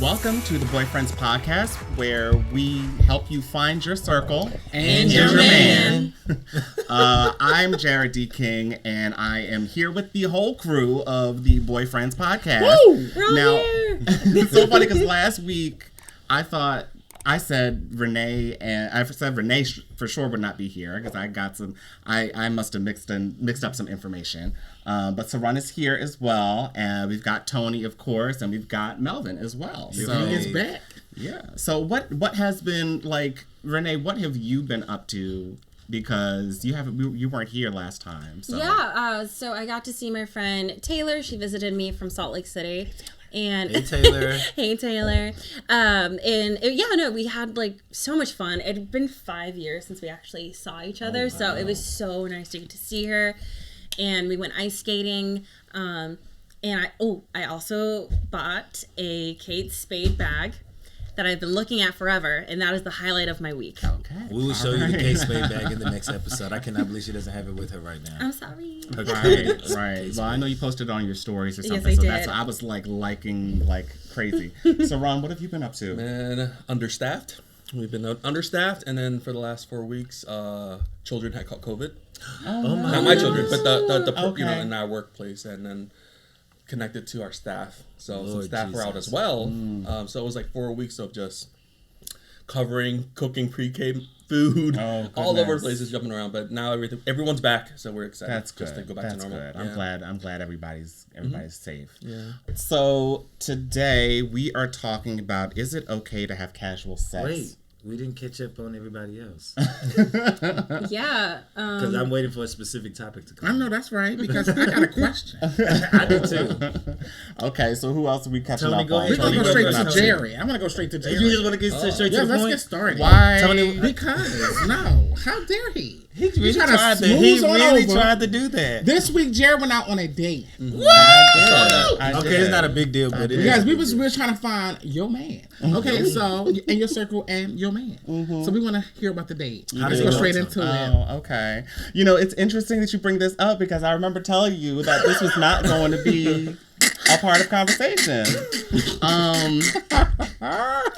Welcome to the BoyFriends podcast, where we help you find your circle and your man. I'm Jarrod D and I am here with the whole crew of the BoyFriends podcast. Woo! It's so funny because last week I said Renee for sure would not be here because I must have mixed up some information. But Sarun is here as well, and we've got Tony, of course, and we've got Melvin as well. So he's back. Yeah. So what has been like, Renee? What have you been up to? Because you weren't here last time. So. Yeah. So I got to see my friend Taylor. She visited me from Salt Lake City. And hey Taylor. Hey Taylor. We had like so much fun. It had been 5 years since we actually saw each other, so it was so nice to get to see her. And we went ice skating. And I also bought a Kate Spade bag that I've been looking at forever, and that is the highlight of my week. Okay. We will show you the Kate Spade bag in the next episode. I cannot believe she doesn't have it with her right now. I'm sorry. Right. Well, I know you posted it on your stories or something, yes, I so did. that's I was like liking like crazy. So Ron, what have you been up to? Man, understaffed. We've been understaffed, and then for the last 4 weeks, children had caught COVID. Oh my Not my children, but the Okay. in our workplace, and then connected to our staff. So Lord some staff were out as well. So it was like 4 weeks of just cooking pre-K food, all over the places, jumping around. But now everyone's back, so we're excited. That's good. Just to go back to normal. Good. Yeah. I'm glad everybody's safe. Yeah. So today we are talking about, is it okay to have casual sex? Wait, we didn't catch up on everybody else. Yeah. Because I'm waiting for a specific topic to come. I know that's right, because I got a question. I do too. Okay, so who else are we catching Tony, up go on? ahead. We're going to go Tony, straight to Tony. Jerry. I'm going to go straight to Jerry. You just want to get straight to Yeah, the let's point? get started. Why? Tony, Because, no. How dare he? He really trying to tried to. smooth He on really over. tried to do that. This week, Jerry went out on a date. I Okay, did. it's not a big deal, but it is. Because we were trying to find your man. Okay, so, in your circle and your man. So we want to hear about the date. How Let's did go it go, straight Tony? into it. Oh, okay. You know, it's interesting that you bring this up because I remember telling you that this was not going to be a part of conversation.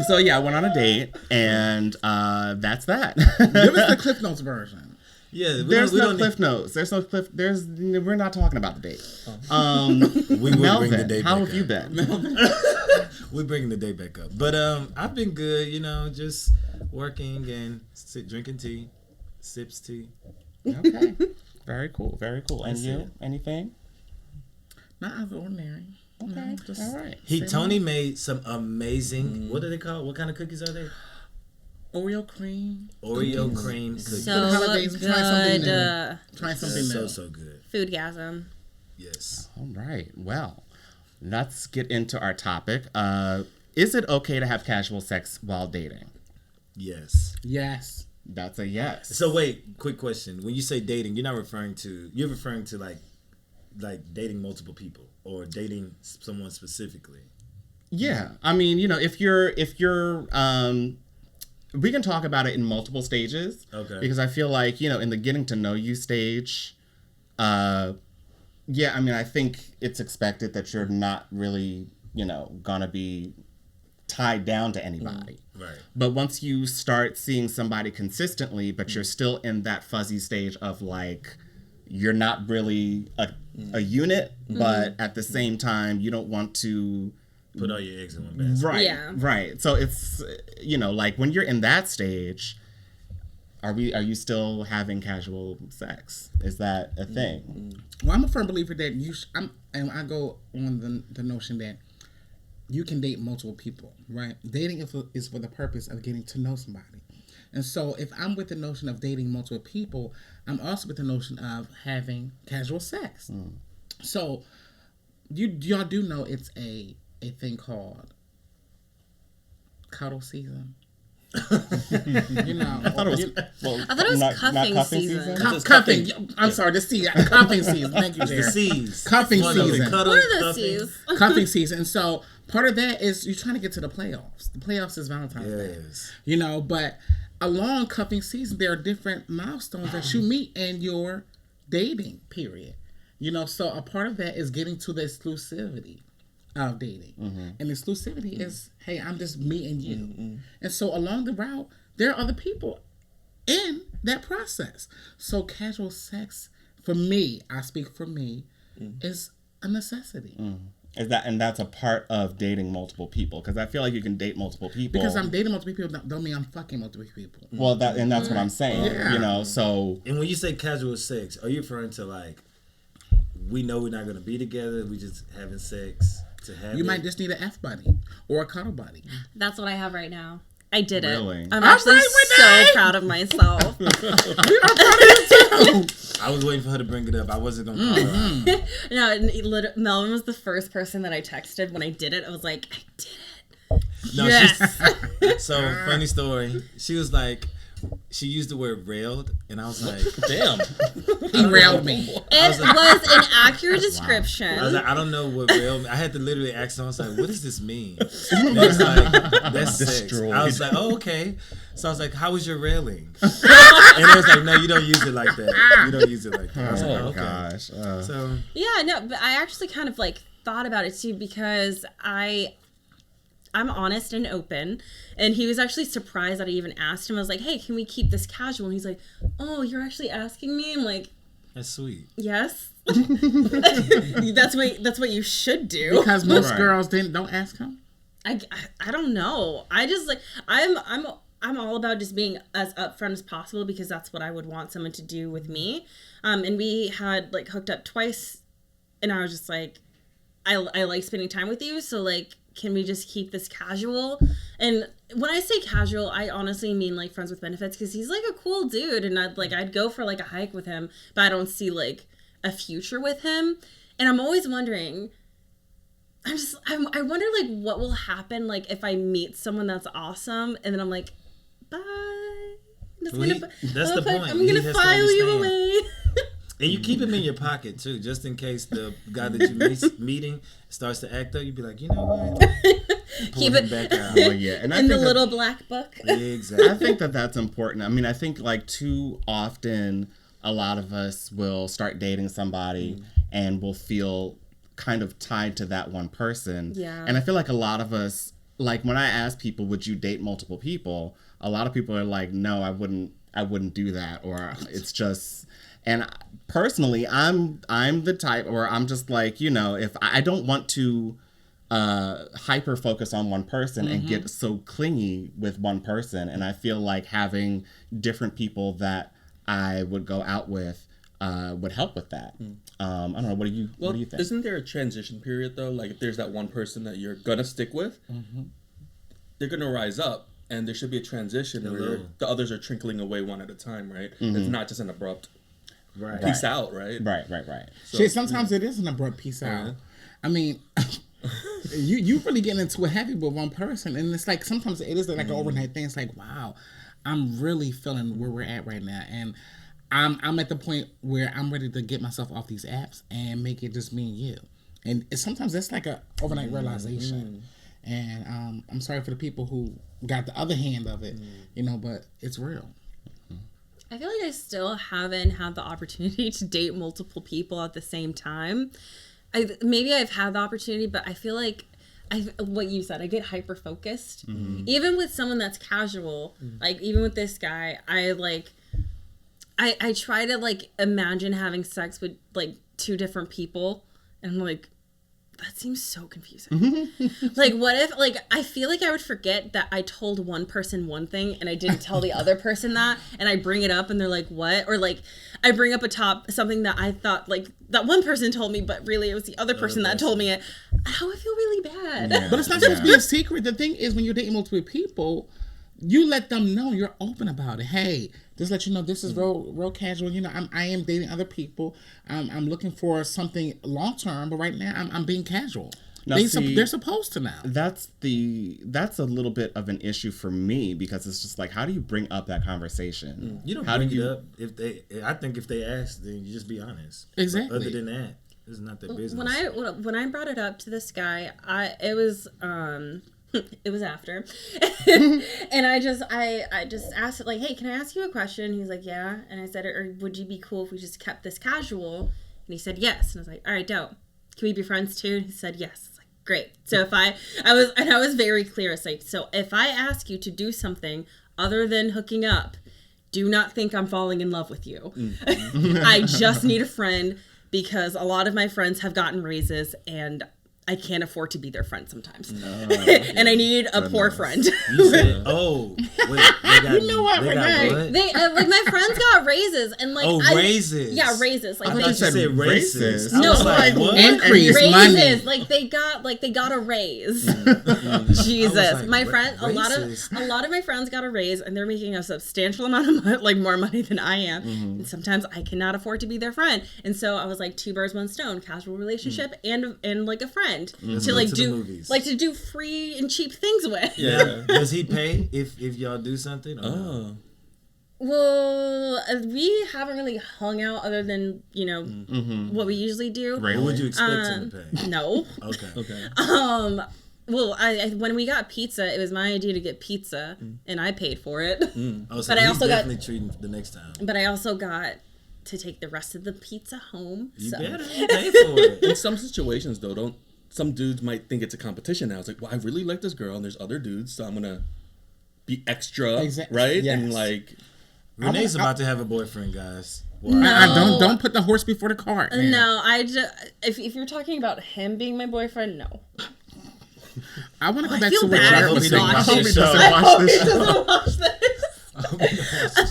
So yeah, I went on a date, and that's that. Give us the Cliff Notes version. Yeah, There's no cliff notes. We're not talking about the date. We will Melvin, bring the day how back have you up. been? We're bringing the day back up. But I've been good, just working and drinking tea, sips tea. Okay. Very cool. Very cool. And That's you? it. Anything? Not out of the ordinary. Okay. Just All right. Tony made some amazing, what are they called? What kind of cookies are they? Oreo cream. Oreo cream cookies. So holidays, good. try something new. Try something new. So good. Foodgasm. Yes. All right. Well, let's get into our topic. Is it okay to have casual sex while dating? Yes. Yes. That's a yes. So wait, quick question. When you say dating, you're referring to like dating multiple people or dating someone specifically. Yeah. I mean, if you're we can talk about it in multiple stages. Okay. Because I feel like, in the getting to know you stage, I think it's expected that you're not really, gonna be tied down to anybody. Right. But once you start seeing somebody consistently, but you're still in that fuzzy stage of like, you're not really a unit, but at the same time, you don't want to Put all your eggs in one basket. Right. Yeah. Right. So it's, like when you're in that stage, are you still having casual sex? Is that a thing? Well, I'm a firm believer that and I go on the notion that you can date multiple people, right? Dating is for the purpose of getting to know somebody. And so if I'm with the notion of dating multiple people, I'm also with the notion of having casual sex. So y'all do know it's a thing called cuddle season. I thought it was cuffing season. Cuffing. I'm sorry, the C. Cuffing season. Thank you, Jerry. The C's. Cuffing season. What are those C's? Cuffing season. And so part of that is you're trying to get to the playoffs. The playoffs is Valentine's Day. But along cuffing season, there are different milestones that you meet in your dating period. So a part of that is getting to the exclusivity of dating. And exclusivity is, hey, I'm just me and you. And so along the route, there are other people in that process. So casual sex, for me, I speak for me, is a necessity. Is that, and that's a part of dating multiple people, because I feel like you can date multiple people. Because I'm dating multiple people don't mean I'm fucking multiple people. Well, that's what I'm saying. You know, so. And when you say casual sex, are you referring to like, we know we're not gonna be together, we just having sex to have? You might just need an F buddy or a cuddle buddy. That's what I have right now. I did Really? it. I'm actually so proud of myself. I was waiting for her to bring it up. I wasn't gonna call her out. No, Melvin was the first person that I texted when I did it. I was like, I did it. No, Yes. So funny story. She was like, she used the word railed, and I was like, Damn. He railed me. It was an accurate description. I was like, I don't know what railed. I had to literally ask them. I was like, what does this mean? And it's like, that's sex. Destroyed. I was like, oh, okay. So I was like, how was your railing? And it was like, no, you don't use it like that. You don't use it like that. I was like, Oh okay. gosh. So Yeah, no, but I actually kind of like thought about it too, because I'm honest and open, and he was actually surprised that I even asked him. I was like, hey, can we keep this casual? And he's like, oh, you're actually asking me? I'm like, that's sweet. yes. that's what you should do. Because most Right. girls don't ask him. I don't know. I just like I'm all about just being as upfront as possible, because that's what I would want someone to do with me. And we had like hooked up twice, and I was just like, I like spending time with you, so like, can we just keep this casual? And when I say casual, I honestly mean like friends with benefits, because he's like a cool dude, and I'd go for like a hike with him, but I don't see like a future with him. And I'm always wondering, I wonder like what will happen like if I meet someone that's awesome, and then I'm like, bye. That's the point. I'm He gonna has to file you understand. away. And you keep him in your pocket too, just in case the guy that you're meeting starts to act up. You'd be like, you know what? Pull Keep him it back out. Well, yeah, and I in the think that- little black book. Exactly. I think that that's important. I mean, I think like too often a lot of us will start dating somebody and will feel kind of tied to that one person. Yeah. And I feel like a lot of us, like when I ask people, would you date multiple people? A lot of people are like, no, I wouldn't do that. Or it's just, and personally, I'm the type, or I'm just like, you know, if I don't want to hyper focus on one person and get so clingy with one person, and I feel like having different people that I would go out with would help with that. I don't know. What do you think? Isn't there a transition period though? Like if there's that one person that you're gonna stick with, they're gonna rise up, and there should be a transition where the others are trickling away one at a time, right? It's not just an abrupt Right. peace out, right? Right. So, Shit, sometimes it is an abrupt peace out. I mean, you really getting into it heavy with one person, and it's like sometimes it is like an overnight thing. It's like, wow, I'm really feeling where we're at right now, and I'm at the point where I'm ready to get myself off these apps and make it just me and you. And sometimes that's like a overnight realization. And I'm sorry for the people who got the other hand of it, you know, but it's real. I feel like I still haven't had the opportunity to date multiple people at the same time. Maybe I've had the opportunity, but I feel like what you said, I get hyper focused. Even with someone that's casual, like even with this guy, I try to like imagine having sex with like two different people, and I'm like, that seems so confusing. Like, what if, like, I feel like I would forget that I told one person one thing and I didn't tell the other person that, and I bring it up and they're like, what? Or like, I bring up something that I thought, like, that one person told me, but really it was the other person that told me it. How I feel really bad. Yeah. But it's not supposed to be a secret. The thing is, when you're dating multiple people, you let them know, you're open about it. Hey, just let you know this is real casual. You know, I am dating other people. I'm looking for something long term, but right now I'm being casual. Now, They're supposed to now. That's a little bit of an issue for me, because it's just like, how do you bring up that conversation? You don't how bring do you it up I think if they ask, then you just be honest. Exactly. But other than that, it's not their business. When I brought it up to this guy, it was after, and I just asked, like, hey, can I ask you a question? He's like, yeah. And I said, or would you be cool if we just kept this casual? And he said yes. And I was like, all right, dope. Can we be friends too? And he said yes. I was like, great. So if I was very clear. It's like, so if I ask you to do something other than hooking up, do not think I'm falling in love with you. I just need a friend because a lot of my friends have gotten raises and I can't afford to be their friend sometimes. And I need a poor friend. You said, oh, wait, they got, You know what, they Renee? got what? They like my friends got raises and like raises. Yeah, raises. Like I they thought you said racist. No, I was like, what? Increase raises. money. Like they got a raise. I Jesus, was like, my friend, a racist? lot of my friends got a raise, and they're making a substantial amount of money, like more money than I am. And sometimes I cannot afford to be their friend, and so I was like, two birds, one stone: casual relationship and like a friend to like to the movies. to do free and cheap things with. Yeah. Does he pay if y'all do something? Or no? Oh. Well, we haven't really hung out other than what we usually do. Right. What would you expect him to pay? No. Okay. Okay. Well, I when we got pizza, it was my idea to get pizza, and I paid for it. Oh, so But I he's also got- definitely treating the next time. But I also got to take the rest of the pizza home. You So. better pay for it. In some situations, though, some dudes might think it's a competition now. It's like, well, I really like this girl, and there's other dudes, so I'm gonna be extra, right? Yes. And like, Renee's about to have a boyfriend, guys. No. Don't put the horse before the cart. Man. No, I just if you're talking about him being my boyfriend, no. I want to go I back feel to what bad Jarrod if was he saying. watches I hope he this doesn't show. watch hope he this. doesn't watch this.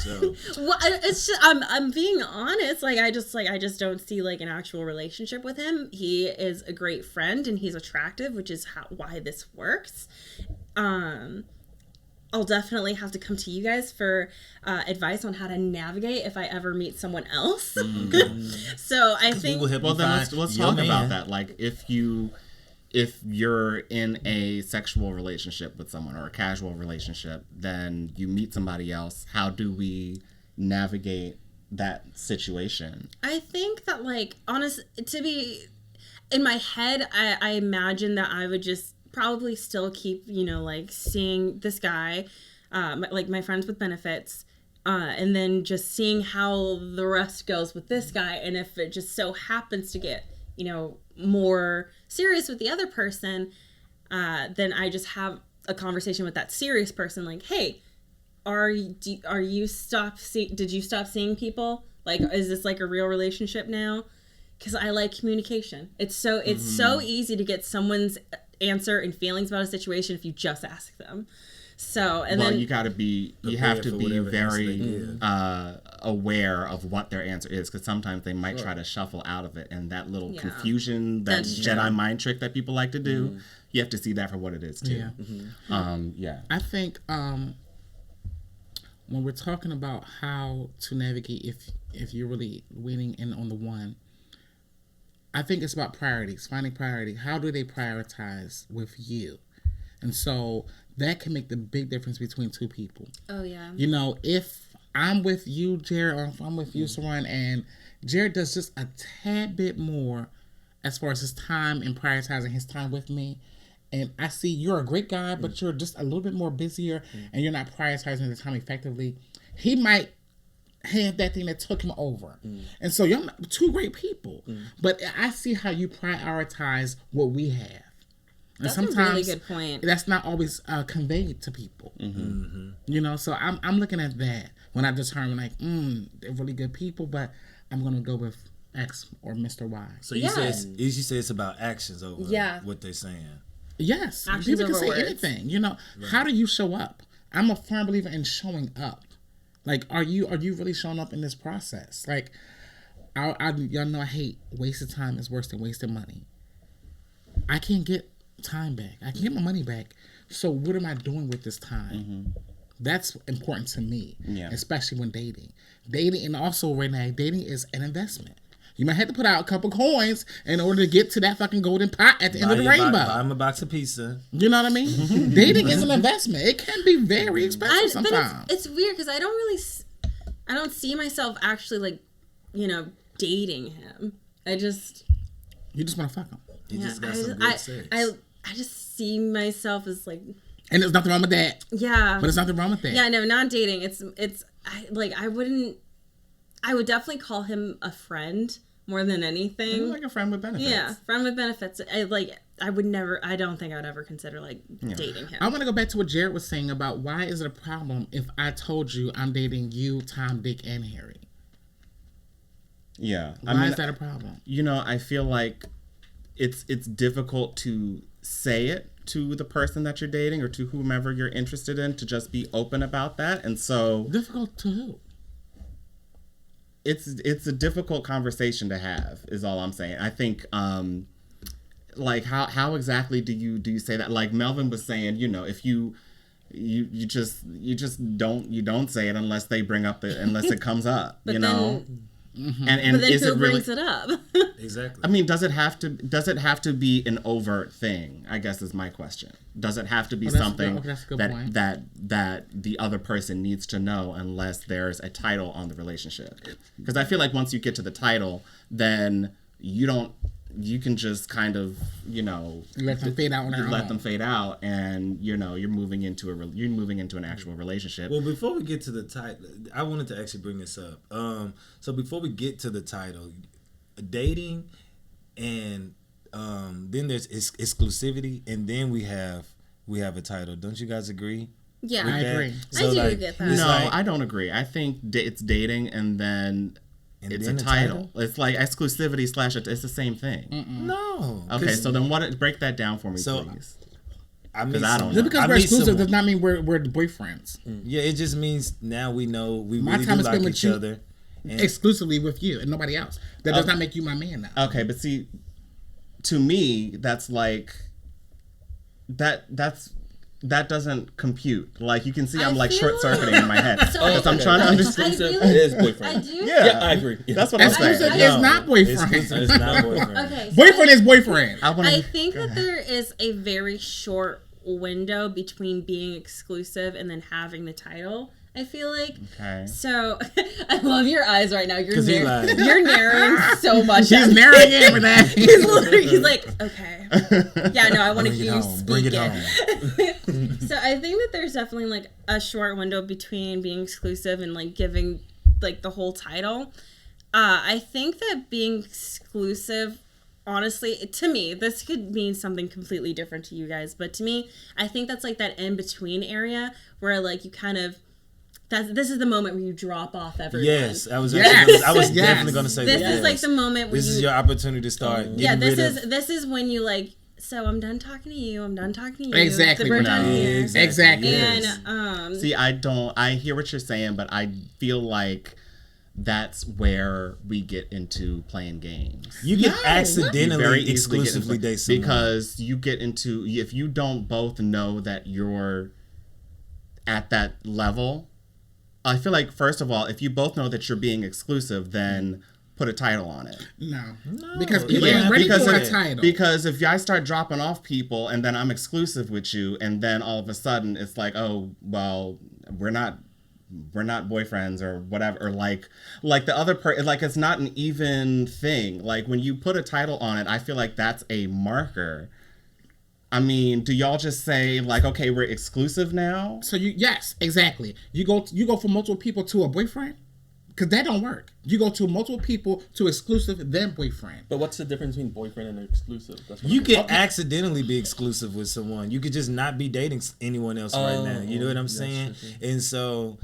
So, Well, it's just I'm being honest. Like I just don't see like an actual relationship with him. He is a great friend and he's attractive, which is why this works. I'll definitely have to come to you guys for advice on how to navigate if I ever meet someone else. So I we think will help Well, you then find let's your talk man. about that. Like, if you're in a sexual relationship with someone or a casual relationship, then you meet somebody else. How do we navigate that situation? I think that like to be in my head, I imagine that I would just probably still keep like seeing this guy, like my friends with benefits, and then just seeing how the rest goes with this guy, and if it just so happens to get more serious with the other person, then I just have a conversation with that serious person, like, hey, did you stop seeing people? Like, is this like a real relationship now? Because I like communication. It's so easy to get someone's answer and feelings about a situation if you just ask them. So and Well, then you have to be for whatever very answer they give. aware of what their answer is, because sometimes they might try to shuffle out of it, and that little Yeah. confusion, that That's true. Jedi mind trick that people like to do, you have to see that for what it is too. Yeah. Yeah. I think when we're talking about how to navigate if you're really waiting in on the one, I think it's about priorities, finding priority. How do they prioritize with you? And so that can make the big difference between two people. oh yeah, If I'm with you, Jarrod, or if I'm with you, Sarun, and Jarrod does just a tad bit more as far as his time and prioritizing his time with me, and I see you're a great guy, but you're just a little bit more busier and you're not prioritizing the time effectively, he might have that thing that took him over. And so you're two great people. But I see how you prioritize what we have. And that's a really good point. That's not always conveyed to people. So I'm looking at that when I determine like, they're really good people, but I'm gonna go with X or Mr. Y. So you Yeah. say it's about actions over what they're saying. Yes, Actions people can over say words. anything. How do you show up? I'm a firm believer in showing up. Like, are you really showing up in this process? Like, y'all know I hate wasted time is worse than wasted money. I can't get time back. I can't get my money back. So what am I doing with this time? That's important to me, especially when dating. Dating, and also, Renee, dating is an investment. You might have to put out a couple coins in order to get to that fucking golden pot at the end of the rainbow. Buy him a box of pizza. You know what I mean? Dating is an investment. It can be very expensive sometimes. But it's weird because I don't see myself actually like, dating him. You just want to fuck him. He just got some good sex. I just see myself as like, And there's nothing wrong with that. yeah. But there's nothing wrong with that. Yeah, no, not dating. I would definitely call him a friend, more than anything. Like a friend with benefits. Yeah, friend with benefits. I don't think I would ever consider like dating him. I want to go back to what Jarrod was saying about why is it a problem if I told you I'm dating you, Tom, Dick, and Harry? Yeah. Why is that a problem? I feel like it's difficult to say it to the person that you're dating or to whomever you're interested in, to just be open about that. And so difficult to who? It's a difficult conversation to have, is all I'm saying. I think like how exactly do you say that? Like Melvin was saying, if you just don't say it unless they bring up unless it comes up, but then, Mm-hmm. And but then is who it really, brings it up? Exactly. I mean, does it have to be an overt thing? I guess is my question. Does it have to be something that the other person needs to know unless there's a title on the relationship? Because I feel like once you get to the title, then you can just kind of, let them fade out on their own. Let them fade out, and you're moving into an actual relationship. Well, before we get to the title, I wanted to actually bring this up. So before we get to the title, dating, and then there's exclusivity, and then we have a title. Don't you guys agree? Yeah, I agree. So I do get that. No, I don't agree. I think it's dating, and then. It's a title. It's like exclusivity / it's the same thing. No. Okay, so then break that down for me, please. I don't know. Just because we're exclusive does not mean we're boyfriends. Yeah, it just means now we know we my really time do is like spent with each you other. exclusively with you and nobody else. That does not make you my man now. Okay, but see, to me, that's like that doesn't compute. Like, you can see I'm like short circuiting in my head. Because I'm trying to understand. It is boyfriend. I do. Yeah, I agree. Yeah. That's what I'm saying. Exclusive is not boyfriend. It's not boyfriend. Okay. So Boyfriend is boyfriend. I think that there is a very short window between being exclusive and then having the title. I feel like. Okay. So, I love your eyes right now. You're lying. you're narrowing so much. He's narrowing in for that. He's like, okay. Yeah, no, I want to hear you speak Bring it it. home. So I think that there's definitely like a short window between being exclusive and like giving like the whole title. I think that being exclusive, honestly, to me, this could mean something completely different to you guys, but to me, I think that's like that in between area where like you kind of. This is the moment where you drop off everyone. Yes, I was definitely going to say this that. This is like the moment where this is your opportunity to start. Yeah, this is when you like. So I'm done talking to you. I'm done talking to you. Exactly. We're done here. Exactly. And see, I hear what you're saying, but I feel like that's where we get into playing games. You can accidentally exclusively date someone. Because you get into, if you don't both know that you're at that level, I feel like, first of all, if you both know that you're being exclusive, then put a title on it. No. Because people ain't ready for a title. Because if I start dropping off people and then I'm exclusive with you, and then all of a sudden it's like, oh, well, we're not boyfriends or whatever, or like the other like it's not an even thing. Like when you put a title on it, I feel like that's a marker. I mean, do y'all just say like, okay, we're exclusive now? So yes, exactly. You go from multiple people to a boyfriend? Because that don't work. You go to multiple people to exclusive, then boyfriend. But what's the difference between boyfriend and exclusive? You can accidentally be exclusive with someone. You could just not be dating anyone else right now. You know what I'm saying? And so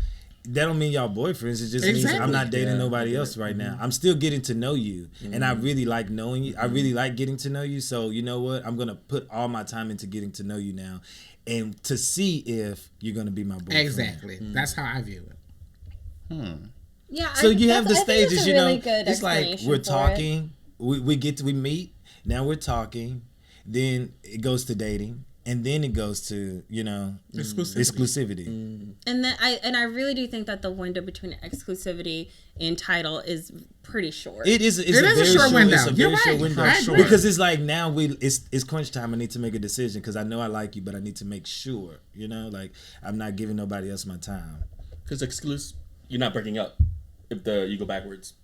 that don't mean y'all boyfriends. It just means I'm not dating nobody else right now. I'm still getting to know you. And I really like knowing you. I really like getting to know you. So you know what? I'm going to put all my time into getting to know you now. And to see if you're going to be my boyfriend. Exactly. That's how I view it. Yeah. So you have the stages, you know. Really it's like we're talking. We meet. Now we're talking. Then it goes to dating. And then it goes to, exclusivity. And then I really do think that the window between exclusivity and title is pretty short. It is. It's a very short window. It's a very short window. Because it's like now it's crunch time. I need to make a decision because I know I like you, but I need to make sure. Like I'm not giving nobody else my time. Because exclusive, you're not breaking up if you go backwards.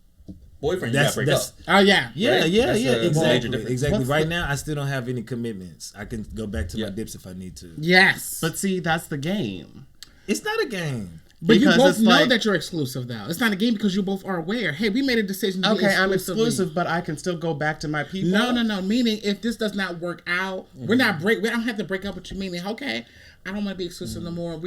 Boyfriend, you gotta break up. Oh yeah. Yeah, right? yeah, yeah. Exactly. Exactly. Right now, I still don't have any commitments. I can go back to my dips if I need to. Yes. But see, that's the game. It's not a game. But you both know that you're exclusive, though. It's not a game because you both are aware. Hey, we made a decision to be exclusive. Okay, I'm exclusive, but I can still go back to my people. No. Meaning, if this does not work out, we don't have to break up with you. Meaning, okay, I don't want to be exclusive no more.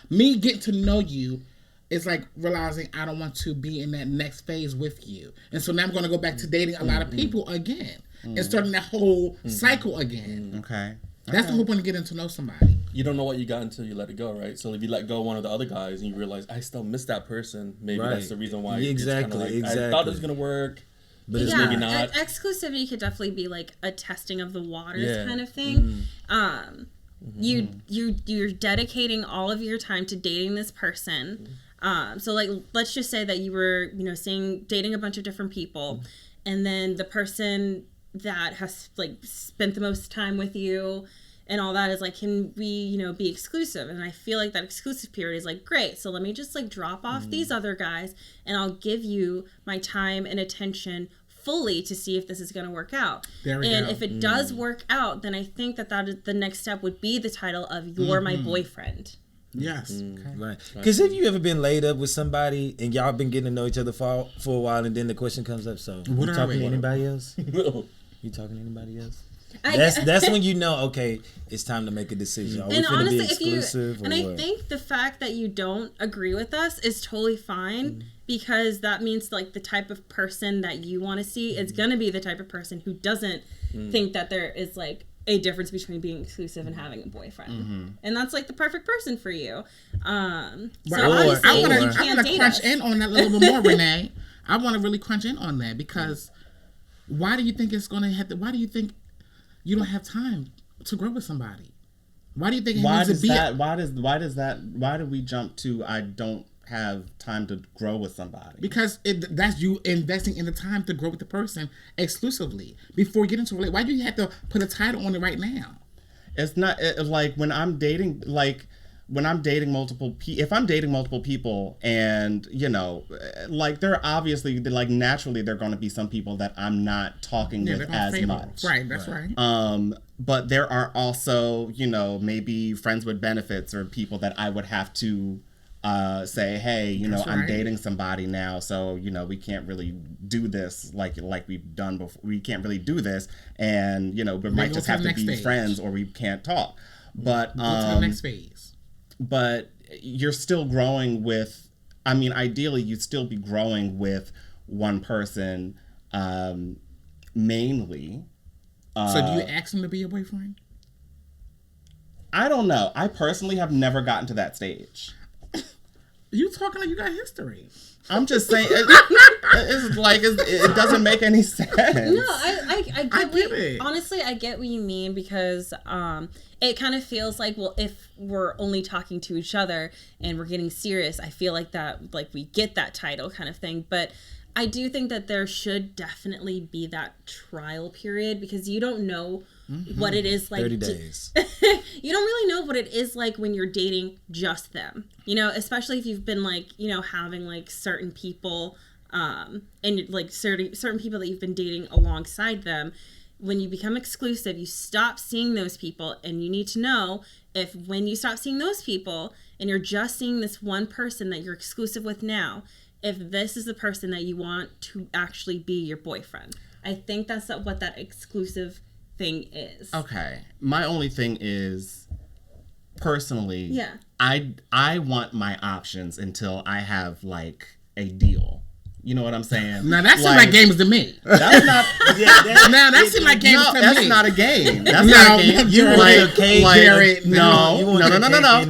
Me getting to know you is like realizing I don't want to be in that next phase with you. And so now I'm going to go back to dating a lot of people again and starting that whole cycle again. Okay. That's the whole point of getting to know somebody. You don't know what you got until you let it go, right? So if you let go of one of the other guys and you realize, I still miss that person, maybe that's the reason why exactly. I thought it was going to work, but it's maybe not. Exclusivity could definitely be like a testing of the waters kind of thing. You're dedicating all of your time to dating this person. So like, let's just say that you were, dating a bunch of different people, and then the person that has like spent the most time with you and all that is like, can we, be exclusive? And I feel like that exclusive period is like, great. So let me just like drop off these other guys and I'll give you my time and attention fully to see if this is going to work out. And if it does work out, then I think that is the next step would be the title of You're My Boyfriend. Yes. Okay. Right. Because have you ever been laid up with somebody and y'all been getting to know each other for a while and then the question comes up, so you talking to anybody else? You talking to anybody else? That's when you know, okay, it's time to make a decision. Are we going to be exclusive? I think the fact that you don't agree with us is totally fine because that means like the type of person that you want to see is going to be the type of person who doesn't think that there is like a difference between being exclusive and having a boyfriend. And that's like the perfect person for you. I want to crunch in on that a little bit more, Renee. I want to really crunch in on that because why do you think it's going to have to, why do you think you don't have time to grow with somebody? Why do you think it needs to be why do we jump to I don't have time to grow with somebody? Because that's you investing in the time to grow with the person exclusively before getting into a relationship. Why do you have to put a title on it right now? It's not like when I'm dating, when I'm dating multiple people, if I'm dating multiple people and, like they're obviously, like naturally there are going to be some people that I'm not talking with as much. Right, that's right. But there are also, maybe friends with benefits or people that I would have to say, hey, I'm dating somebody now, so, we can't really do this like we've done before. We can't really do this. And, we might just have to be friends or we can't talk. But, go to the next phase. But you're still growing with, ideally you'd still be growing with one person, mainly. So do you ask him to be your boyfriend? I don't know. I personally have never gotten to that stage. You talking like you got history. I'm just saying, it's like, it doesn't make any sense. No, I get it. Honestly, I get what you mean because it kind of feels like, well, if we're only talking to each other and we're getting serious, I feel like that, like we get that title kind of thing. But I do think that there should definitely be that trial period because you don't know what it is like. 30 days. You don't really know what it is like when you're dating just them, especially if you've been like, having like certain people and like certain people that you've been dating alongside them. When you become exclusive, you stop seeing those people, and you need to know if when you stop seeing those people and you're just seeing this one person that you're exclusive with now, if this is the person that you want to actually be your boyfriend. I think that's what that exclusive thing is. Okay. My only thing is, personally, I want my options until I have like a deal. You know what I'm saying? Now that seems like games to me. That's not. That seems like games to me. That's not a game. That's not a game. You want Jared? No.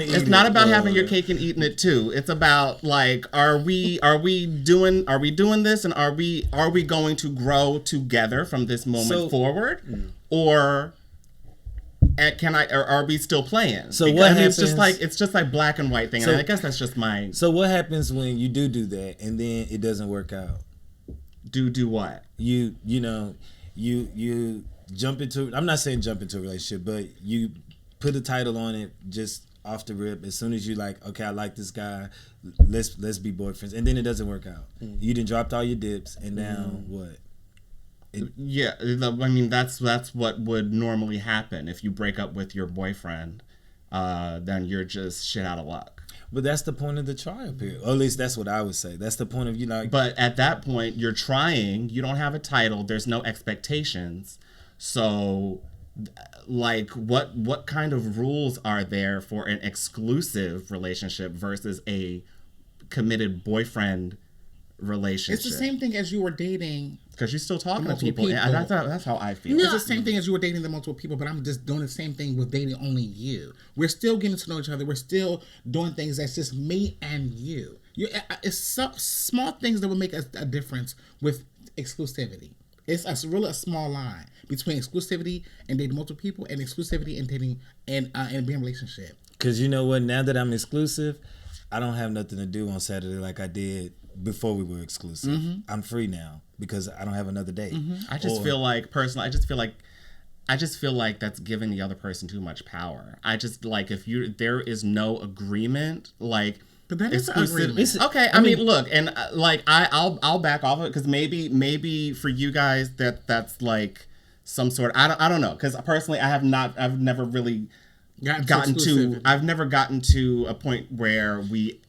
It's not about having your cake and eating it too. It's about like, are we doing this, and are we going to grow together from this moment forward, or? Or are we still playing? So what happens? It's just like black and white thing. So, and I guess that's just my. So what happens when you do that and then it doesn't work out? Do what? You jump into. I'm not saying jump into a relationship, but you put a title on it just off the rip. As soon as you like, okay, I like this guy. Let's be boyfriends, and then it doesn't work out. You done dropped all your dips, and now what? That's what would normally happen if you break up with your boyfriend. Then you're just shit out of luck. But that's the point of the trial period. Or at least that's what I would say. That's the point of, you know. But at that point, you're trying. You don't have a title. There's no expectations. So, like, what kind of rules are there for an exclusive relationship versus a committed boyfriend relationship? It's the same thing as you were dating. Because you're still talking to people. And that's how I feel. No. It's the same thing as you were dating the multiple people, but I'm just doing the same thing with dating only you. We're still getting to know each other. We're still doing things that's just me and you. It's small things that will make a difference with exclusivity. It's really a small line between exclusivity and dating multiple people and exclusivity and dating and being in a relationship. Because you know what? Now that I'm exclusive, I don't have nothing to do on Saturday like I did before we were exclusive. Mm-hmm. I'm free now because I don't have another date. Mm-hmm. I just feel like, personally, I just feel like that's giving the other person too much power. I just, like, if there is no agreement, like, but that is an agreement. Okay, I mean, look, and like I'll back off of it because maybe for you guys that's like some sort. I don't know, because personally I've never really gotten to a point where we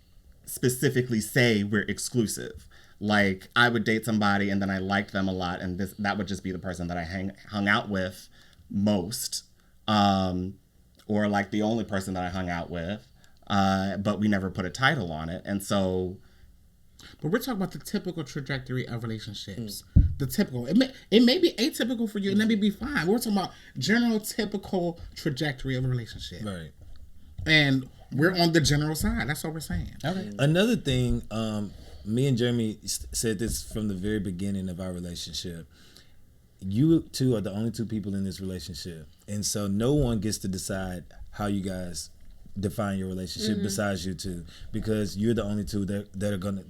specifically say we're exclusive. Like, I would date somebody and then I liked them a lot, and that would just be the person that I hung out with most, or like the only person that I hung out with. But we never put a title on it, and so. But we're talking about the typical trajectory of relationships. The typical. It may be atypical for you, and that may be fine. We're talking about general typical trajectory of a relationship. Right. And we're on the general side. That's what we're saying. Okay. Another thing, me and Jeremy said this from the very beginning of our relationship. You two are the only two people in this relationship, and so no one gets to decide how you guys define your relationship besides you two, because you're the only two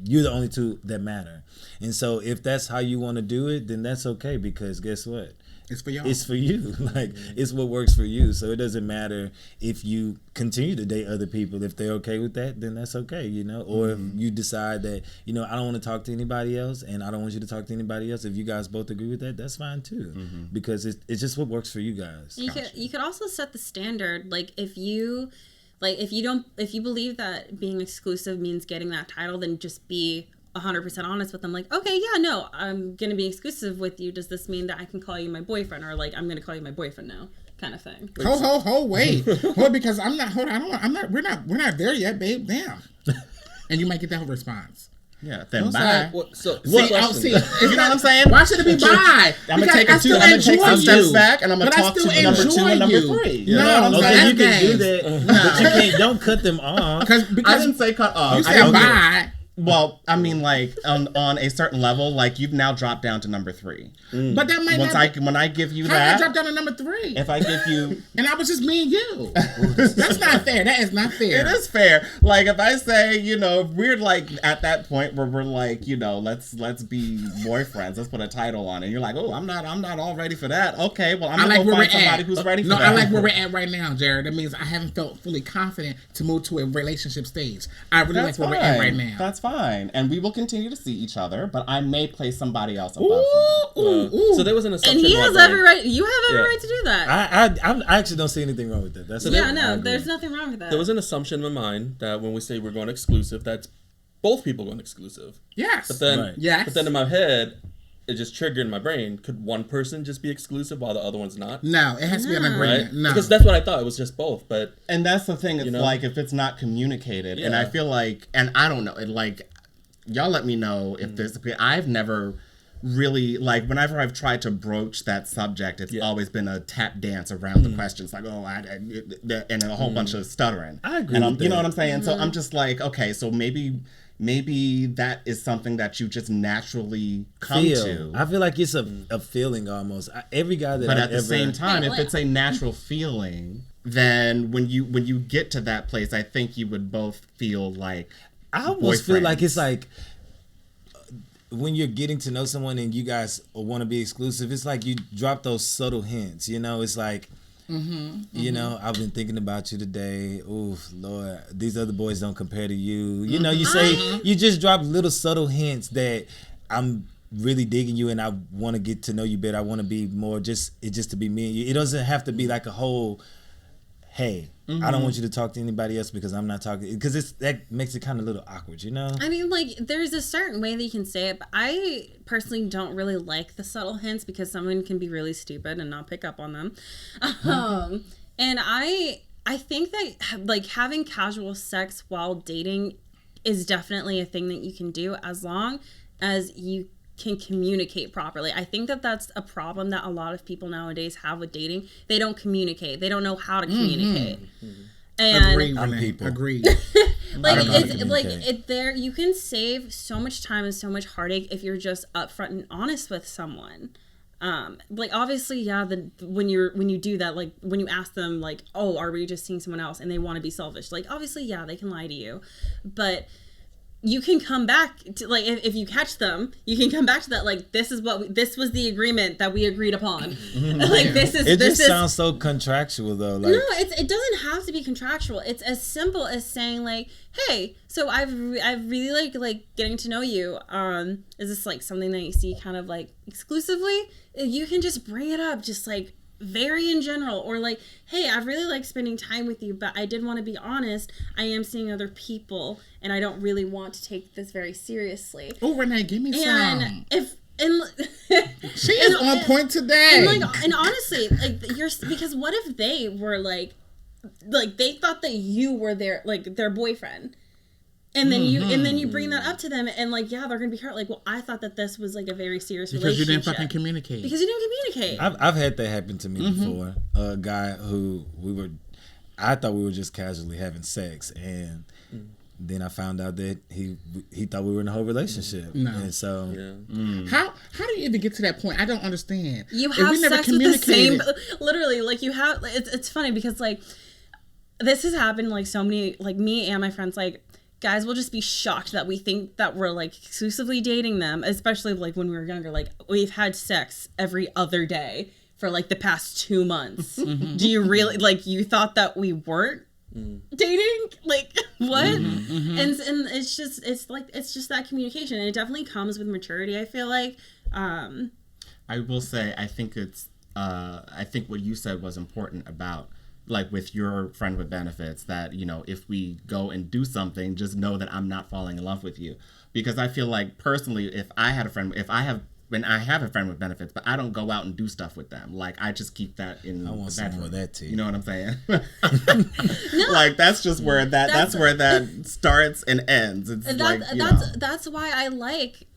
you're the only two that matter. And so if that's how you want to do it, then that's okay, because guess what? It's for y'all. It's for you. Like, it's what works for you. So it doesn't matter if you continue to date other people. If they're okay with that, then that's okay, you know? Or if you decide that, you know, I don't want to talk to anybody else and I don't want you to talk to anybody else. If you guys both agree with that, that's fine too. Because it's just what works for you guys. You could also set the standard. Like, if you believe that being exclusive means getting that title, then just be 100% honest with them. Like, okay, yeah, no, I'm gonna be exclusive with you. Does this mean that I can call you my boyfriend, or like I'm gonna call you my boyfriend now, kind of thing? Wait, because I'm not. Hold on, we're not there yet, babe. Damn. And you might get that question. Yeah, then bye. You know what I'm saying? Why should it be bye? I'm gonna take some steps back, and I'm gonna talk to number 2 and number 3. You know what I'm saying? You can do that, but you can't. Don't cut them off. Because I didn't say cut off. You said bye. Well, I mean, like on a certain level, like you've now dropped down to number 3. But that might when I give you how that, I drop down to number 3. If I give you, and I was just me and you. That's not fair. That is not fair. It is fair. Like, if I say, you know, if we're like at that point where we're like, you know, let's be boyfriends. Let's put a title on it. And you're like, oh, I'm not all ready for that. Okay, well, I'm gonna go find somebody who's ready for that. No, I like where we're at right now, Jarrod. That means I haven't felt fully confident to move to a relationship stage. I really like where we're at right now. That's fine, and we will continue to see each other, but I may place somebody else above you. So there was an assumption. And he has every right. You have every right to do that. I actually don't see anything wrong with that. There's nothing wrong with that. There was an assumption in my mind that when we say we're going exclusive, that's both people going exclusive. Yes. But then, yes. But then in my head, it just triggered in my brain. Could one person just be exclusive while the other one's not? No, it has to be an agreement. Right? No, because that's what I thought. It was just both. And that's the thing. It's like, if it's not communicated, and I feel like, and I don't know, y'all let me know if there's. I've never really, like, whenever I've tried to broach that subject, it's always been a tap dance around the questions, like, and a whole bunch of stuttering. I agree. And you know what I'm saying? So I'm just like, okay, so maybe that is something that you just naturally come to. I feel like it's a feeling almost. Every guy that, but at the same time, if it's a natural feeling, then when you get to that place, I think you would both feel like. I almost feel like it's like when you're getting to know someone and you guys want to be exclusive, it's like you drop those subtle hints. You know, it's like, you know, I've been thinking about you today. Oh, Lord, these other boys don't compare to you. You know, you say, you just drop little subtle hints that I'm really digging you and I want to get to know you better. I want to be more just to be me and you. It doesn't have to be like a whole hey, I don't want you to talk to anybody else because I'm not talking, because that makes it kind of a little awkward, you know? I mean, like, there's a certain way that you can say it, but I personally don't really like the subtle hints because someone can be really stupid and not pick up on them. And I think that, like, having casual sex while dating is definitely a thing that you can do as long as you can communicate properly. I think that that's a problem that a lot of people nowadays have with dating. They don't communicate. They don't know how to communicate. And Agreed. There you can save so much time and so much heartache if you're just upfront and honest with someone. Like, obviously, yeah, when you do that, like, when you ask them, like, oh, are we just seeing someone else, and they want to be selfish, like, obviously, yeah, they can lie to you, but you can come back to, like, if you catch them, you can come back to that, like, this was the agreement that we agreed upon. Like, it sounds so contractual, though. Like, no, it doesn't have to be contractual. It's as simple as saying, like, hey, so I've really like getting to know you. Is this, like, something that you see kind of, like, exclusively? You can just bring it up, just, like, very in general, or like, hey, I really like spending time with you, but I did want to be honest, I am seeing other people and I don't really want to take this very seriously. Oh, Renee, give me some. She is on point today. And honestly, like, because what if they were like they thought that you were their boyfriend, and then you bring that up to them, and, like, yeah, they're gonna be hurt. Like, well, I thought that this was, like, a very serious relationship. Because you didn't fucking communicate. Because you didn't communicate. I've had that happen to me before. A guy who I thought we were just casually having sex, and then I found out that he thought we were in a whole relationship. No. And so how do you even get to that point? I don't understand. You have sex with the same, literally, like, you have. It's funny because, like, this has happened, like, so many, like, me and my friends, like, guys will just be shocked that we think that we're, like, exclusively dating them, especially, like, when we were younger. Like, we've had sex every other day for, like, the past 2 months. Do you really, like, you thought that we weren't dating? Like, what? And it's just that communication, and it definitely comes with maturity, I feel like. I will say, I think what you said was important about, like, with your friend with benefits, that, you know, if we go and do something, just know that I'm not falling in love with you. Because I feel like, personally, if I have a friend with benefits, but I don't go out and do stuff with them, like, I just keep that in the bedroom. Of that too. You know what I'm saying? No, like, that's just where that's where that starts and ends. That's why I like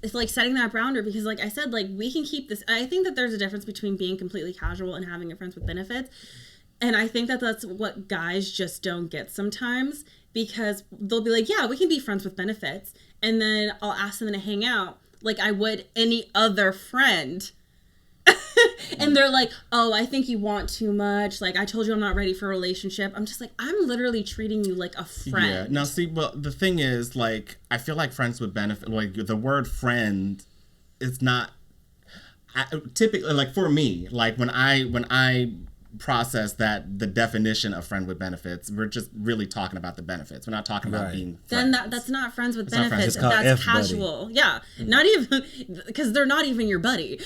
it's like setting that boundary, because, like I said, like, we can keep this. I think that there's a difference between being completely casual and having a friends with benefits. And I think that that's what guys just don't get sometimes, because they'll be like, yeah, we can be friends with benefits. And then I'll ask them to hang out like I would any other friend. And they're like, oh, I think you want too much. Like, I told you I'm not ready for a relationship. I'm just like, I'm literally treating you like a friend. Yeah. Now, see, well, the thing is, like, I feel like friends with benefit, like, the word friend is not typically, like, for me, like, when I process that the definition of friend with benefits, we're just really talking about the benefits. We're not talking about being friends. Then that's not friends with benefits. That's casual. Yeah. Not even, because they're not even your buddy.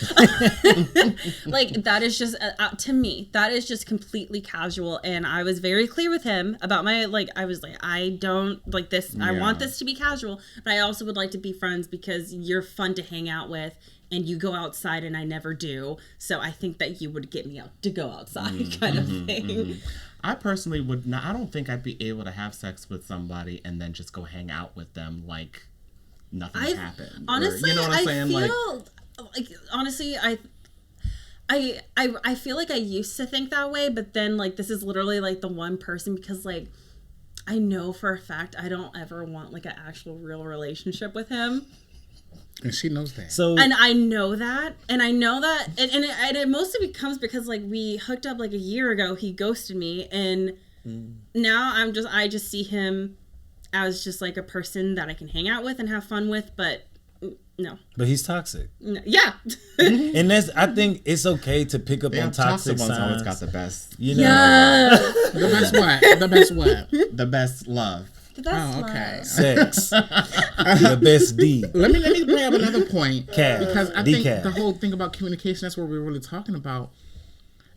Like, that is just, to me, that is just completely casual. And I was very clear with him about my, like, I was like, I don't like this. Yeah. I want this to be casual, but I also would like to be friends because you're fun to hang out with. And you go outside and I never do. So I think that you would get me out to go outside kind of thing. I personally would not. I don't think I'd be able to have sex with somebody and then just go hang out with them like nothing happened. Honestly, or, you know what I'm saying? I feel like honestly, I feel like I used to think that way, but then, like, this is literally, like, the one person, because, like, I know for a fact I don't ever want, like, an actual real relationship with him. And she knows that. And I know that. And it mostly comes because, like, we hooked up, like, a year ago. He ghosted me. And now I just see him as just, like, a person that I can hang out with and have fun with. But no. But he's toxic. No, yeah. And I think it's okay to pick up on toxic signs. Always got the best. You know? Yeah. The best what? The best what? The best love. Okay. Sex. The best D. Let me bring up another point. Cab. Because I think the whole thing about communication, that's what we're really talking about.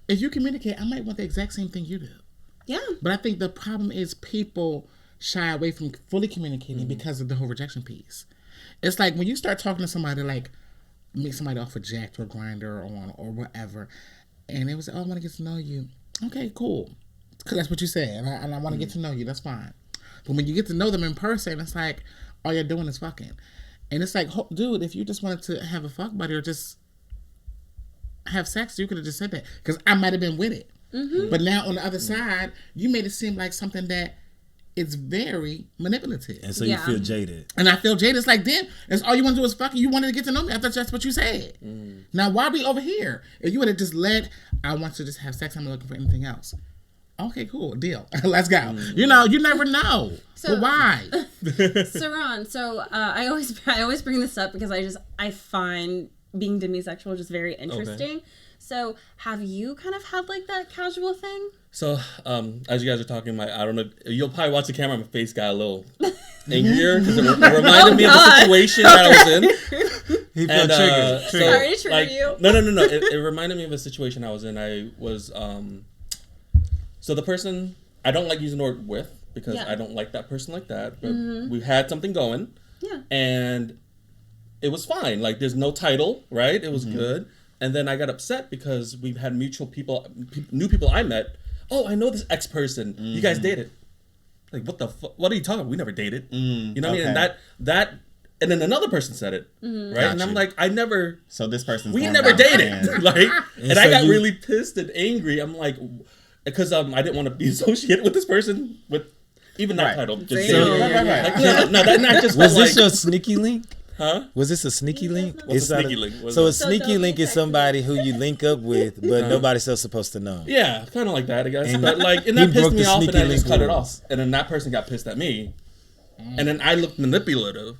if you communicate, I might want the exact same thing you do. Yeah. But I think the problem is people shy away from fully communicating because of the whole rejection piece. It's like when you start talking to somebody, like meet somebody off of Jacked or Grindr or whatever, and they was like, "Oh, I want to get to know you." Okay, cool. Because that's what you said, and I want to get to know you. That's fine. But when you get to know them in person, it's like all you're doing is fucking. And it's like, dude, if you just wanted to have a fuck buddy or just have sex, you could have just said that. Because I might have been with it. Mm-hmm. But now on the other side, you made it seem like something that is very manipulative. And so you feel jaded. And I feel jaded. It's like, damn, that's all you want to do is fucking. You wanted to get to know me. I thought that's what you said. Now, why are we over here? If you would have just I want to just have sex, I'm not looking for anything else. Okay, cool, deal. Let's go. You know, you never know. So but why? Sarun, so I always bring this up because I find being demisexual just very interesting. Okay. So have you kind of had like that casual thing? So as you guys are talking, I don't know, you'll probably watch the camera. My face got a little angrier because it reminded me of the situation that I was in. He felt triggered. Sorry to trigger you. No. It reminded me of a situation I was in. I was so the person, I don't like using the word with because I don't like that person like that. But we had something going. Yeah. And it was fine. Like there's no title, right? It was good. And then I got upset because we've had mutual people, new people I met. Oh, I know this ex person. You guys dated. Like, what the fuck? What are you talking about? We never dated. You know what I mean? And that, and then another person said it, right? Gotcha. And I'm like, I never. So this person's. We never dated. Like, and I got really pissed and angry. I'm like, because I didn't want to be associated with this person with even that title. Just right. No, that just was this your sneaky link? Huh? Was this a sneaky link? What's a sneaky link? So a sneaky link is somebody who you link up with, but nobody's else supposed to know. Yeah, kind of like that, I guess. And, but like, and that pissed me off, and I just cut it off. And then that person got pissed at me, and then I looked manipulative.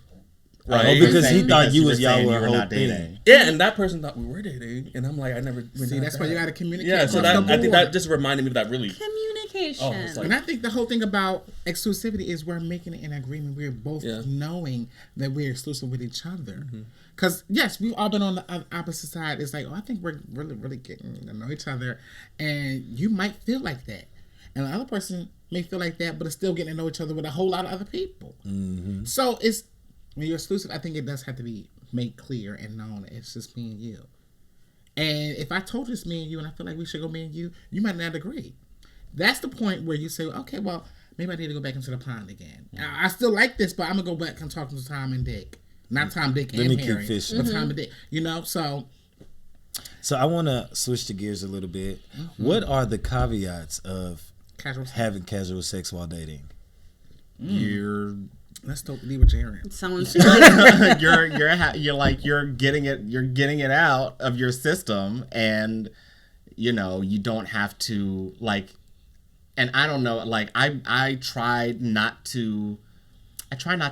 Right? Oh, because he thought y'all were not dating. Yeah, and that person thought we were dating, and I'm like, I never. See, that's why you got to communicate. Yeah, so I think that just reminded me of that really. Communication. And I think the whole thing about exclusivity is we're making it an agreement. We're both knowing that we're exclusive with each other. Because yes, we've all been on the opposite side. It's like, oh, I think we're really, really getting to know each other, and you might feel like that, and the other person may feel like that, but it's still getting to know each other with a whole lot of other people. So it's. When you're exclusive, I think it does have to be made clear and known. It's just me and you. And if I told you it's me and you and I feel like we should go me and you might not agree. That's the point where you say, okay, well, maybe I need to go back into the pond again. I still like this, but I'm going to go back and talk to Tom and Dick. Not Tom, Dick, and Harry, but Tom and Dick. You know, so I want to switch the gears a little bit. What are the caveats of having casual sex while dating? Let's talk leave with Jarrod. Someone's you're getting it out of your system, and you know you don't have to like. And I don't know, like I try not to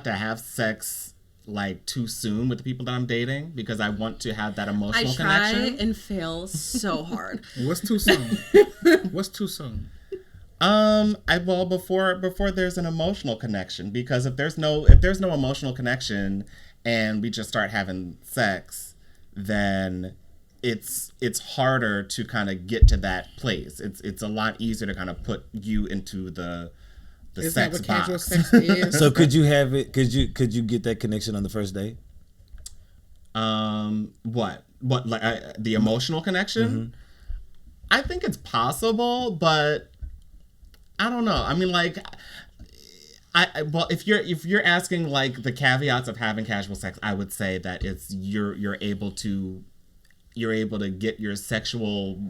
have sex like too soon with the people that I'm dating because I want to have that emotional connection. I try and fail so hard. What's too soon? What's too soon? Before there's an emotional connection, because if there's no emotional connection and we just start having sex, then it's harder to kind of get to that place. It's a lot easier to kind of put you into the is sex that what box. casual sex is? So could you have it? Could you get that connection on the first date? What like the emotional connection? I think it's possible, but I don't know. I mean, like, if you're asking like the caveats of having casual sex, I would say that it's you're able to get your sexual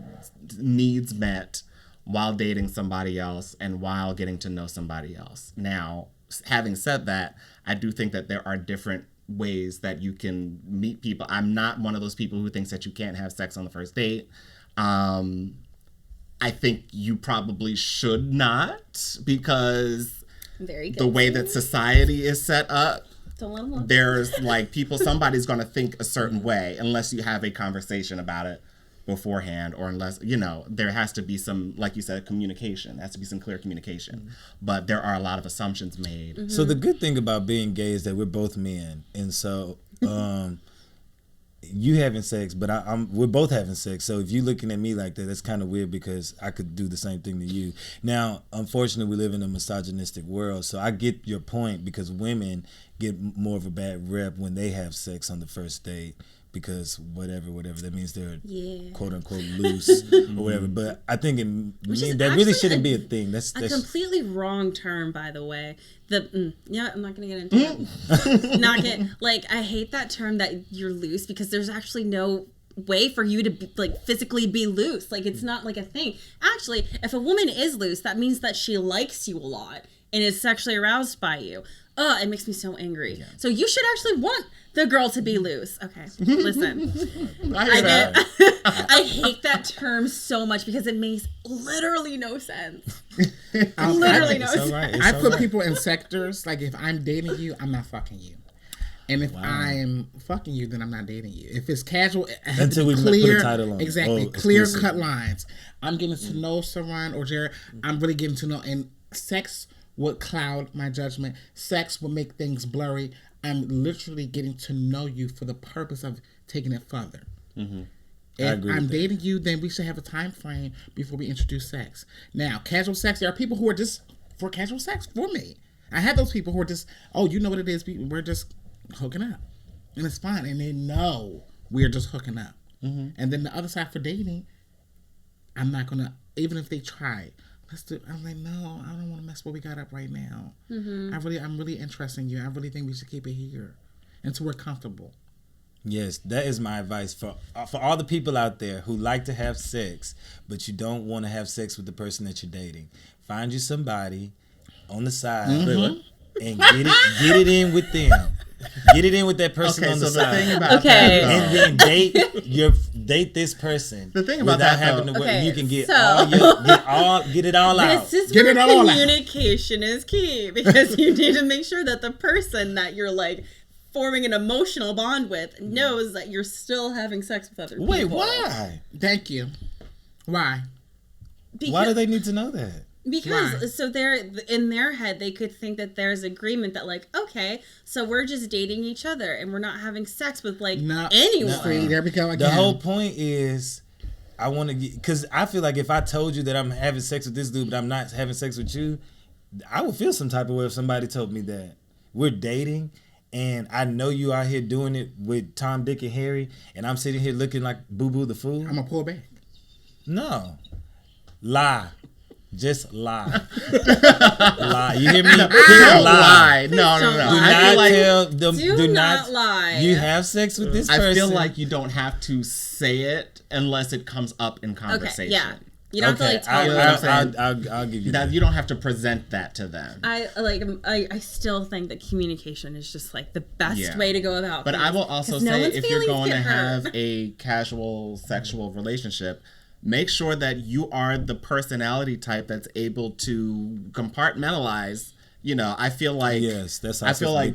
needs met while dating somebody else and while getting to know somebody else. Now, having said that, I do think that there are different ways that you can meet people. I'm not one of those people who thinks that you can't have sex on the first date. I think you probably should not, because the way that society is set up, there's like somebody's going to think a certain way unless you have a conversation about it beforehand, or unless, you know, there has to be some, like you said, communication. There has to be some clear communication. But there are a lot of assumptions made. So the good thing about being gay is that we're both men. And so you having sex, but we're both having sex. So if you're looking at me like that, that's kind of weird because I could do the same thing to you. Now, unfortunately, we live in a misogynistic world, so I get your point because women get more of a bad rep when they have sex on the first date because whatever that means they're quote unquote loose or whatever. But I think that really shouldn't be a thing. That's completely wrong term, by the way. I'm not gonna get into it. I hate that term that you're loose because there's actually no way for you to be, physically be loose. It's not a thing. Actually, if a woman is loose, that means that she likes you a lot and is sexually aroused by you. It makes me so angry. Yeah. So you should actually want the girl to be loose. Okay, listen. I hate that term so much because it makes literally no sense. Literally no sense. I put people in sectors. If I'm dating you, I'm not fucking you. And if I'm fucking you, then I'm not dating you. If it's casual, until we put a title on it. Clear cut lines. I'm getting to know Sarun or Jarrod. I'm really getting to know, and sex would cloud my judgment. Sex would make things blurry. I'm literally getting to know you for the purpose of taking it further. Mm-hmm. If I'm dating you, then we should have a time frame before we introduce sex. Now, casual sex, there are people who are just for casual sex for me. I have those people who are just, you know what it is, we're just hooking up. And it's fine. And they know we're just hooking up. Mm-hmm. And then the other side for dating, I'm not going to, even if they try, I'm like, no, I don't want to mess what we got up right now. Mm-hmm. I'm really interested in you. I really think we should keep it here until we're comfortable. Yes, that is my advice for all the people out there who like to have sex, but you don't want to have sex with the person that you're dating. Find you somebody on the side and get it in with them. Get it in with that person on the side. Thing about that, and then date this person. The thing about that, having to you can get it all out. This is where communication is key because you need to make sure that the person that you're forming an emotional bond with knows that you're still having sex with other people. Wait, why? Thank you. Why? Why do they need to know that? Because so they're in their head they could think that there's agreement that okay, so we're just dating each other and we're not having sex with anyone. There we go again. The whole point is I want to get, because I feel like if I told you that I'm having sex with this dude but I'm not having sex with you, I would feel some type of way if somebody told me that we're dating and I know you out here doing it with Tom, Dick, and Harry and I'm sitting here looking like Boo Boo the Fool. I'm gonna pull back. No. Lie. Just lie. Lie. You hear me? Lie. No. Do not lie. You have sex with this person. I feel like you don't have to say it unless it comes up in conversation. Okay, yeah. You don't have to tell them. I'll give you that. You don't have to present that to them. I still think that communication is just the best way to go about But things. I will also say if you're going to have a casual sexual relationship, make sure that you are the personality type that's able to compartmentalize. I feel like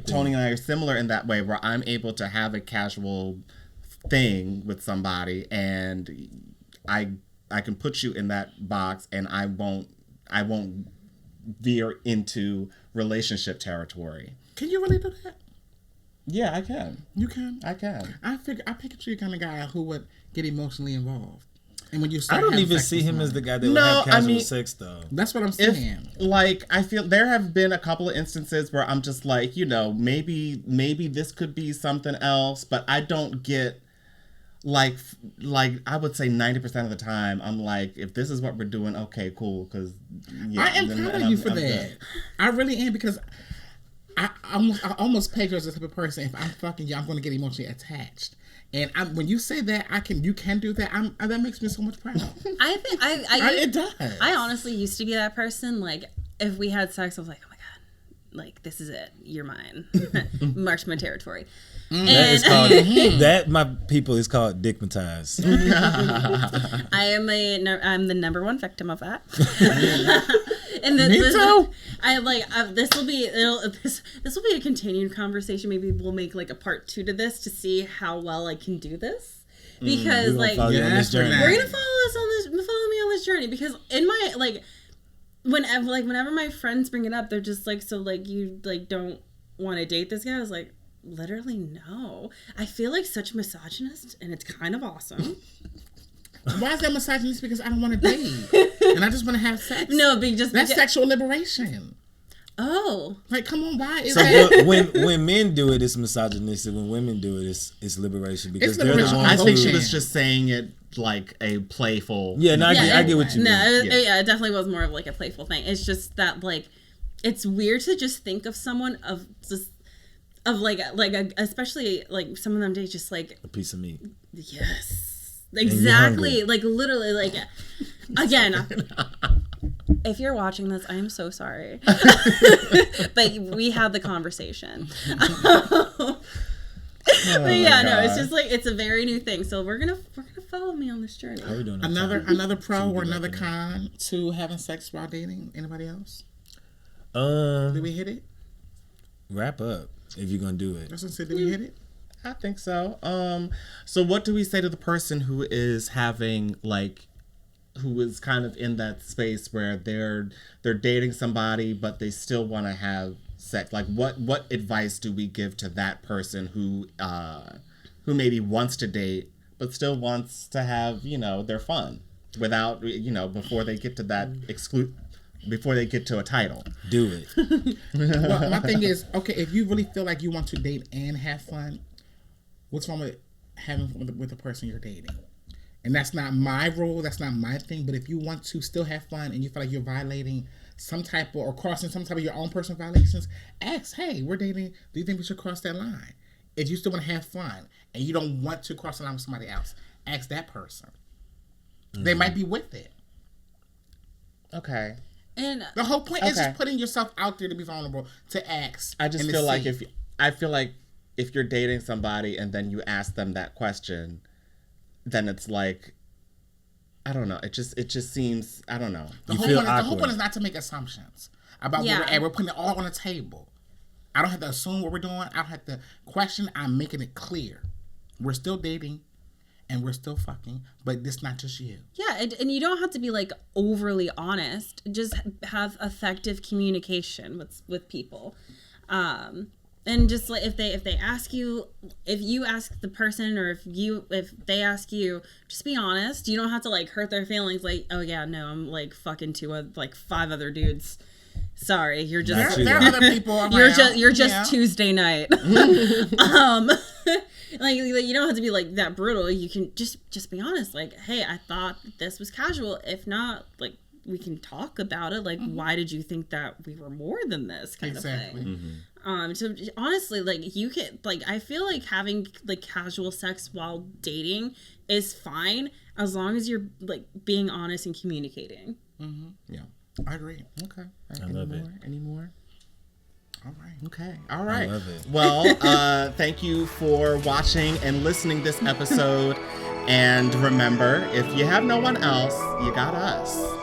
Tony and I are similar in that way, where I'm able to have a casual thing with somebody, and I can put you in that box, and I won't veer into relationship territory. Can you really do that? Yeah, I can. You can. I can. I picture you kind of guy who would get emotionally involved. And when you I don't even see him as the guy that would have casual sex, though. That's what I'm saying. I feel there have been a couple of instances where I'm just maybe this could be something else, but I don't get I would say 90% of the time I'm if this is what we're doing, okay, cool, because I am proud of you for that. Good. I really am, because I almost peg you as the type of person. If I'm fucking you, I'm going to get emotionally attached. And when you say that you can do that, that makes me so much proud. I think it does. I honestly used to be that person. If we had sex, I was like, oh my god, this is it. You're mine. March my territory. That is called my people is called dickmatized. I'm the number one victim of that. And Me too. This will be a continued conversation. Maybe we'll make a part 2 to this to see how well I can do this. Because we're gonna follow me on this journey. Because in my whenever my friends bring it up, they're just so you don't want to date this guy. I was like, literally no. I feel like such a misogynist, and it's kind of awesome. Why is that misogynist? Because I don't want to date, and I just want to have sex. No, that's sexual liberation. Oh, like come on, why is so that? when men do it, it's misogynistic. When women do it, it's liberation because they're the ones. I think she was just saying it like a playful. Yeah, no, I get what you mean. No, it definitely was more of like a playful thing. It's just that like, it's weird to just think of someone especially like some of them days just like a piece of meat. Yes, exactly. Like literally, like again. If you're watching this, I am so sorry. But we had the conversation. But yeah, no, it's just like it's a very new thing. So we're gonna follow me on this journey. How are we doing? Another pro or another con to having sex while dating? Anybody else? Did we hit it? Wrap up if you're gonna do it. Did we hit it? I think so. So what do we say to the person who is having who is kind of in that space where they're dating somebody but they still want to have sex? Like what advice do we give to that person who maybe wants to date but still wants to have their fun without before they get to that before they get to a title? Do it. Well, my thing is, okay, if you really feel like you want to date and have fun, what's wrong with having fun with the person you're dating? And that's not my rule. That's not my thing. But if you want to still have fun and you feel like you're violating some type of, or crossing some type of your own personal violations, ask, hey, we're dating. Do you think we should cross that line? If you still want to have fun and you don't want to cross the line with somebody else, ask that person. Mm-hmm. They might be with it. Okay. And the whole point is just putting yourself out there to be vulnerable, to ask. I just feel like if you're dating somebody and then you ask them that question, then it's like, I don't know. It just seems, I don't know. The whole point is not to make assumptions about where we're at. We're putting it all on the table. I don't have to assume what we're doing. I don't have to question. I'm making it clear. We're still dating and we're still fucking, but it's not just you. Yeah, and you don't have to be like overly honest. Just have effective communication with people. And just like if they ask you, if you ask the person, or if they ask you, just be honest. You don't have to like hurt their feelings. Like, oh yeah, no, I'm like fucking like 5 other dudes. Sorry, you're just there are other people around. You're just Tuesday night. Like you don't have to be like that brutal. You can just be honest. Like, hey, I thought this was casual. If not, like, we can talk about it. Like, why did you think that we were more than this kind of thing? Mm-hmm. So honestly, like, you can, like, I feel like having like casual sex while dating is fine as long as you're like being honest and communicating. Mm-hmm. Yeah, I agree. Okay. I love it. Any more? All right. Okay. All right. I love it. Well, thank you for watching and listening this episode. And remember, if you have no one else, you got us.